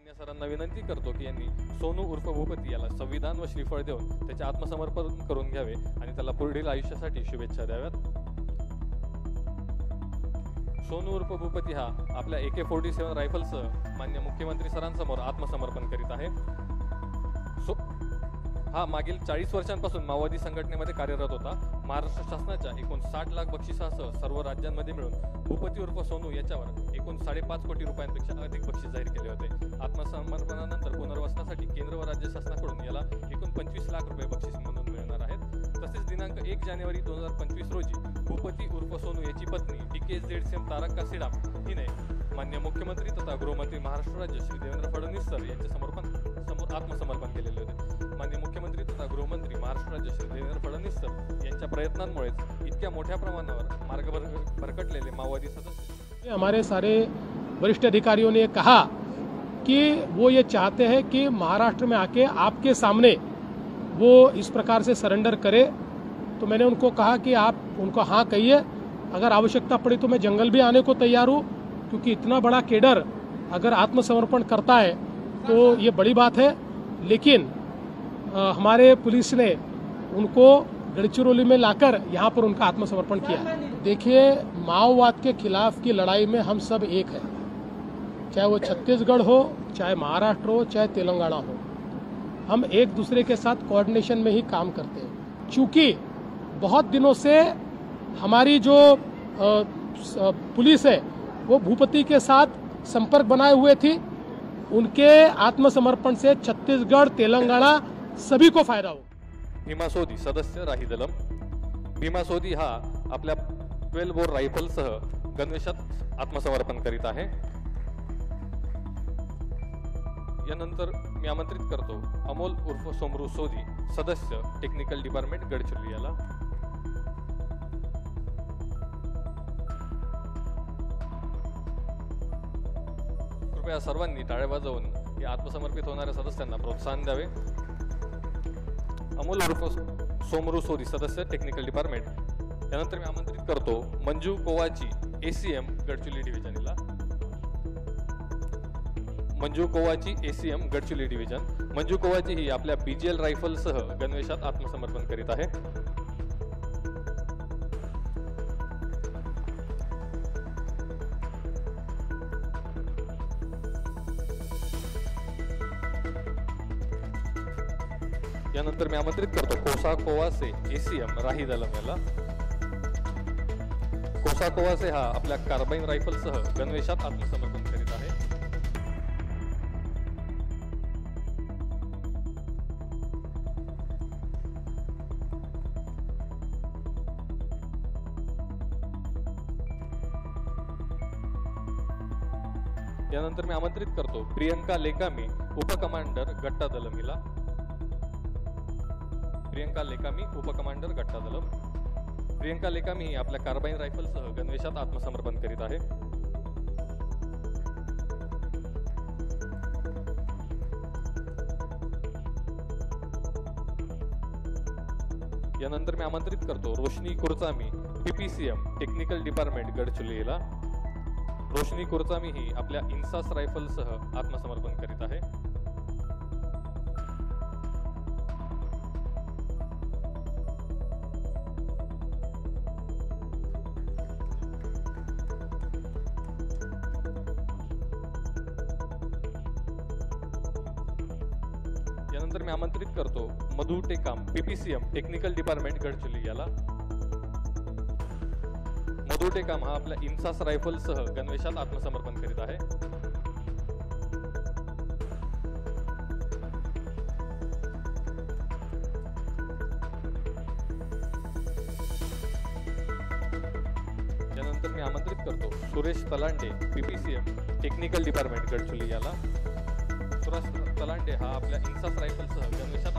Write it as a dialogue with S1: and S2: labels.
S1: मान्य सरांना विनंती करतो की यांनी सोनू उर्फ भूपती याला संविधान व श्रीफळ देऊन त्याचे आत्मसमर्पण करून घ्यावे आणि त्याला पुढील आयुष्यासाठी शुभेच्छा द्याव्यात। सोनू उर्फ भूपती हा आपल्या AK-47 रायफलसह मान्य मुख्यमंत्री सरांसमोर आत्मसमर्पण करीत आहे। हा मागील 40 वर्षांपासून माओवादी संघटनेमध्ये कार्यरत होता। महाराष्ट्र शासनाच्या एकूण 60 लाख बक्षिसासह सर्व राज्यांमध्ये मिळून भूपती उर्फ सोनू याच्यावर एकूण 5.5 कोटी रुपयांपेक्षा अधिक बक्षीस जाहीर केले होते। आत्मसमर्पणानंतर पुनर्वसनासाठी केंद्र व राज्य शासनाकडून याला एकूण 25 लाख रुपये बक्षीस म्हणून मिळणार आहेत। तसेच दिनांक 1 जानेवारी 2025 रोजी भूपती उर्फ सोनू याची पत्नी DKZCM तारका सिडाम हिने मान्य मुख्यमंत्री तथा गृहमंत्री महाराष्ट्र राज्य श्री देवेंद्र फडणवीस सर यांच्या समोर आत्मसमर्पण केलेले होते। मान्य मुख्यमंत्री तथा गृहमंत्री महाराष्ट्र राज्य श्री देवेंद्र फडणवीस सर यांच्या प्रयत्नांमुळेच इतक्या मोठ्या प्रमाणावर मार्ग भरकटलेले माओवादी सदस्य।
S2: हमारे सारे वरिष्ठ अधिकारियों ने कहा कि वो ये चाहते हैं कि महाराष्ट्र में आके आपके सामने वो इस प्रकार से सरेंडर करे। तो मैंने उनको कहा कि आप उनको हाँ कहिए, अगर आवश्यकता पड़ी तो मैं जंगल भी आने को तैयार हूँ, क्योंकि इतना बड़ा केडर अगर आत्मसमर्पण करता है तो ये बड़ी बात है। लेकिन हमारे पुलिस ने उनको गढ़चिरौली में लाकर यहाँ पर उनका आत्मसमर्पण किया। देखिए, माओवाद के खिलाफ की लड़ाई में हम सब एक हैं, चाहे वो छत्तीसगढ़ हो, चाहे महाराष्ट्र हो, चाहे तेलंगाना हो। हम एक दूसरे के साथ कोऑर्डिनेशन में ही काम करते हैं। चूँकि बहुत दिनों से हमारी जो पुलिस है वो भूपति के साथ संपर्क बनाए हुए थी, उनके आत्मसमर्पण से छत्तीसगढ़, तेलंगाना सभी को फायदा हो।
S1: भीमा सोदी सदस्य राही दलम। भीमा सोदी हा आपल्या 12 बोर रायफलसह गणवेशात आत्मसमर्पण करीत आहे। यानंतर मी आमंत्रित करतो अमोल उर्फ सोमरू सोदी सदस्य टेक्निकल डिपार्टमेंट गडचिरोली याला। कृपया सर्वांनी टाळ्या वाजवून या आत्मसमर्पित होणाऱ्या सदस्यांना प्रोत्साहन द्यावे। अमोल उर्फ सोमरू सोदी सदस्य टेक्निकल डिपार्टमेंट। यानंतर मी आमंत्रित करतो मंजू कोवाची ACM गडचिरोली डिव्हिजनला। Manju Kovachi ACM Gadchiroli division. मंजू कोवाची ही आपल्या BGL रायफलसह गणवेशात आत्मसमर्पण करीत आहे। यानंतर मी आमंत्रित करतो कोसा कोवासे ACM राही दलम याला। कोसा कोवासे हा आपल्या कार्बाइन रायफलसह गणवेशात आत्मसमर्पण करीत आहे। यानंतर मी आमंत्रित करतो प्रियंका लेकामी उपकमांडर गट्टा दलम हिला। प्रियंका लेकामी उपकमांडर गट्टा दलम। प्रियंका लेकामी ही आपल्या कार्बाइन रायफलसह गणवेशात आत्मसमर्पण करीत आहे। यानंतर मी आमंत्रित करतो रोशनी कुरचामी PPCM टेक्निकल डिपार्टमेंट गडचिरोली याला। रोशनी कुरचामी ही आपल्या इन्सास रायफलसह आत्मसमर्पण करीत आहे। यानंतर मी आमंत्रित करतो Madhu Tekam PPCM technical department Gadchiroli याला। मधु टेकाम हा आपल्या इन्सास रायफलसह गणवेशात आत्मसमर्पण करीत आहे। यानंतर मी आमंत्रित करतो Suresh Talande PPCM technical department Gadchiroli याला। सुरेश तलांडे हा आपल्या इन्सास रायफलसह गणवेशात